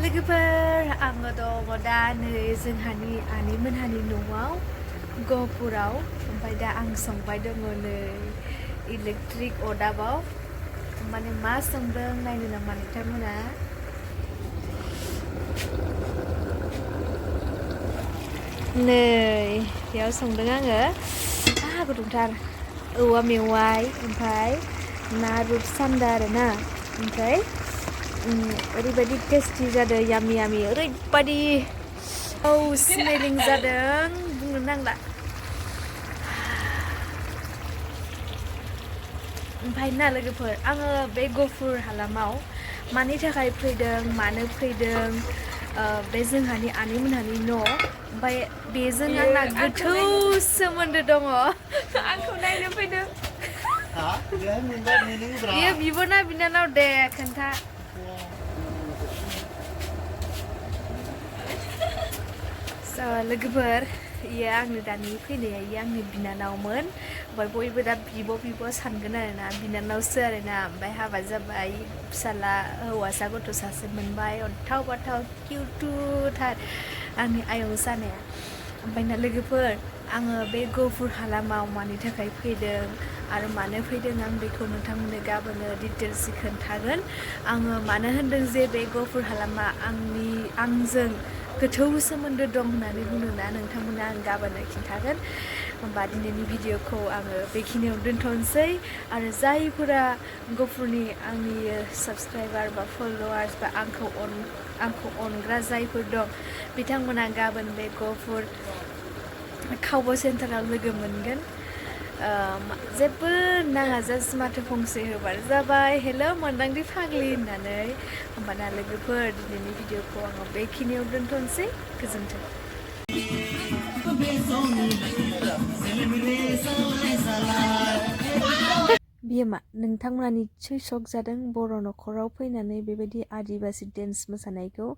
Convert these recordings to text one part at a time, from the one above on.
लोगोफोर आङो दङ दा नै जोंहानि आनैमोनहानि न'आव गहपुराव ओमफ्राय दा आं संबाय दङ नै इलेक्ट्रिक अरदाबाव माने मा संदों नायनो नामा नोंथांमोना नै बेयाव संदों आङो गुदुंथार औवा मेवाइ ओमफ्राय ना रुपसान्दा आरोना ओमफ्राय ओरैबायदि टेस्टि जादों यामि यामि ओरैबायदि स्मेलिं जादों बुंनो नांला ओमफ्राय ना लोगोफोर आङो बे गहपुर हालामाव मानि थाखाय फैदों मानो फैदों बे जोंहानि आनैमोनहानि न' ओमफ्राय बेजों आंना गोथौ सोमोन्दो दङ आंखौ नायनो फैदों बियो बिब'ना बिनानाव दे खोन्था लोगोफोर इयो आंनो दानि फैनाया इयो आंनि बिनानावमोन ओमफ्राय बयबो दा बिब' सानगोन आरोना बिनानावसो आरोना ओमफ्राय हाबा जाबाय फिसाला हौवासा गथ' सासे मोनबाय अन्थाव बाथाव किउटुथार आंनि आयं जानाया ओमफ्राय ना लोगोफोर आङो बे गहपुर हालामाव मानि थाखाय फैदों आरो मानो फैदों आं बेखौ नोंथांमोननो गाबोनो डिटेल्सै खोन्थागोन आङो मानो होनदों जे बे गहपुर हालामा आंजों गोथौ सोमोन्दो दं होननानै बुंदोंना नोंथांमोना आं गाबोनो खिन्थागोन होमबा दिनैनि भिडिअखौ आङो बेखिनियाव दोनथ'नोसै आरो जायफोरा गहपुरनि आंनि साबस्क्राइबार बा फल'वार्स बा आंखौ अनग्रा जायफोर दं बिथांमोना गाबोन बे गहपुर खावबो सेन्टाराव लोगो मोनगोन जेबो नाङा जास्ट माथो फंसे होबानो जाबाय हेल' मोनदांदि फाग्लि होननानै होमबाना लोगोफोर दिनैनि भिडिअखौ आङो बेखिनियाव दोनथ'नोसै गोजोन्थों बियो मा नोंथांमोना निस्सय शक जादों बर' न'खराव फैनानै बेबायदि आदिबासि डेन्स मोसानायखौ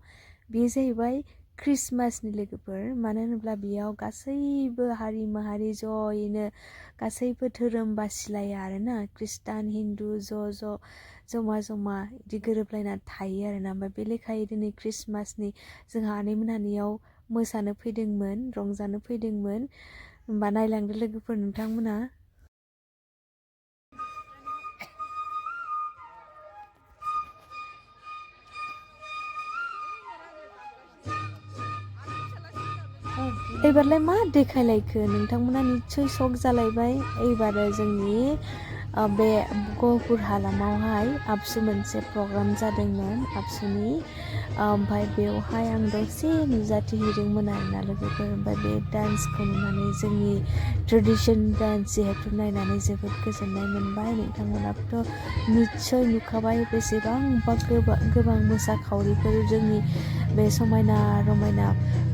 बेयो जाहैबाय ख्रिस्टमासनि लोगोफोर मानो होनोब्ला बेयाव गासैबो हारि माहारि ज'यैनो गासैबो धोरोम बासिलाया आरोना ख्रिस्टान हिन्दु ज' जमा बिदि गोरोबलायना थायो आरोना ओमफ्राय बे लेखायै दिनै ख्रिस्टमासनि जोंहा आनैमोनहानियाव मोसानो फैदोंमोन रंजानो फैदोंमोन होमबा नायलांदो लोगोफोर नोंथांमोना एबारलाय मा देखायलायखो नोंथांमोना निस्सय शक जालायबाय एबार जोंनि बे गहपुर हालामावहाय आबसु मोनसे प्रग्राम जादोंमोन आबसुनि ओमफ्राय बेवहाय आं दसे नुजाथिहैदोंमोन आरोना लोगोफोर ओमफ्राय बे डान्सखौ नुनानै जोंनि ट्रेडिसन डान्स जिहेथु नायनानै जोबोद गोजोननाय मोनबाय नोंथांमोनाबोथ' निस्सय नुखाबाय बेसेबांबा गोबां मोसाखावरिफोर जोंनि बे समायना रमायना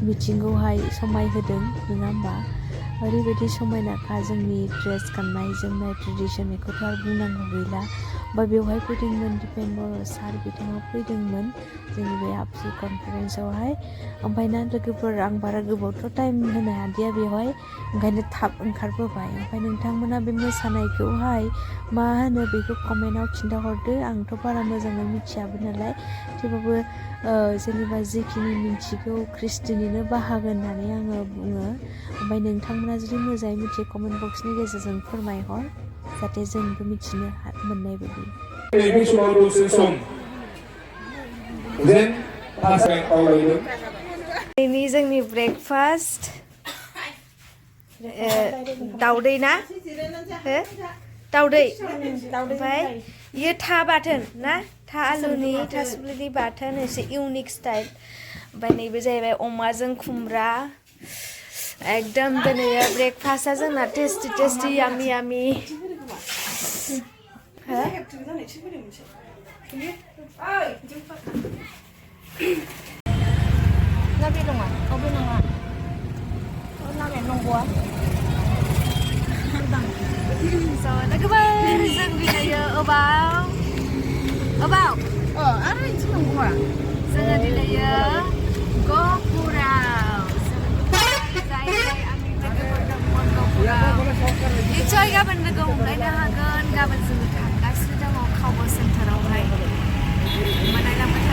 मिथिंखौहाय समाय होदों नङा होमबा ओरैबायदि समायनाखा जोंनि ड्रेस गाननाय जोमनाय ट्रेडिसन बेखौथ' आरो बुंनांगौ गैला ओमफ्राय बेवहाय फैदोंमोन दिपेन बर' सार बिथाङा फैदोंमोन जोंनि बे आबसु कनफारेन्सआवहाय ओमफ्राय ना लोगोफोर आं बारा गोबावथ' टाइम होनो हादिया बेवहाय ओंखायनो थाब ओंखारबोबाय ओमफ्राय नोंथांमोना बे मोसानायखौहाय मा होनो बेखौ कमेन्टआव खिन्थाहरदो आंथ' बारा मोजाङै मिथियाबो नालाय थेवबाबो जेनेबा जेखिनि मिन्थिगौ ख्रिस्टिनिनो बाहागो होननानै आङो बुङो ओमफ्राय नोंथांमोना जुदि मोजाङै मिथियो कमेन्ट बक्सनि गेजेरजों फोरमायहर जाहाथे जोंबो मिथिनो मोननाय बायदि नैबे समाव दसे सम जेन भाषा खावलायदों दिनै जोंनि ब्रेकफास्ट दाउदै ना दाउदै ओमफ्राय इयो था बाथोन ना था आलुनि था सुब्लिनि बाथोन एसे इउनिक स्टाइल ओमफ्राय नैबे जाहैबाय अमाजों खुमब्रा एकदम दिनै ब्रेकफास्टआ जोंना टेस्टि यामि यामि ना बे नङा बे नङा लामाया नंगौआ लोगोफोर जों दिनैयो अबाव आरो इदि नंगौआ जोङो दिनैयो गहपुराव जाय आंनि लोगोफोर दंमोन गहपुराव निस्सय गाबोन लोगो हमलायनो हागोन गाबोन जोङो थांगासिनो दङ खावबो सेन्टारावहाय नायलांबाय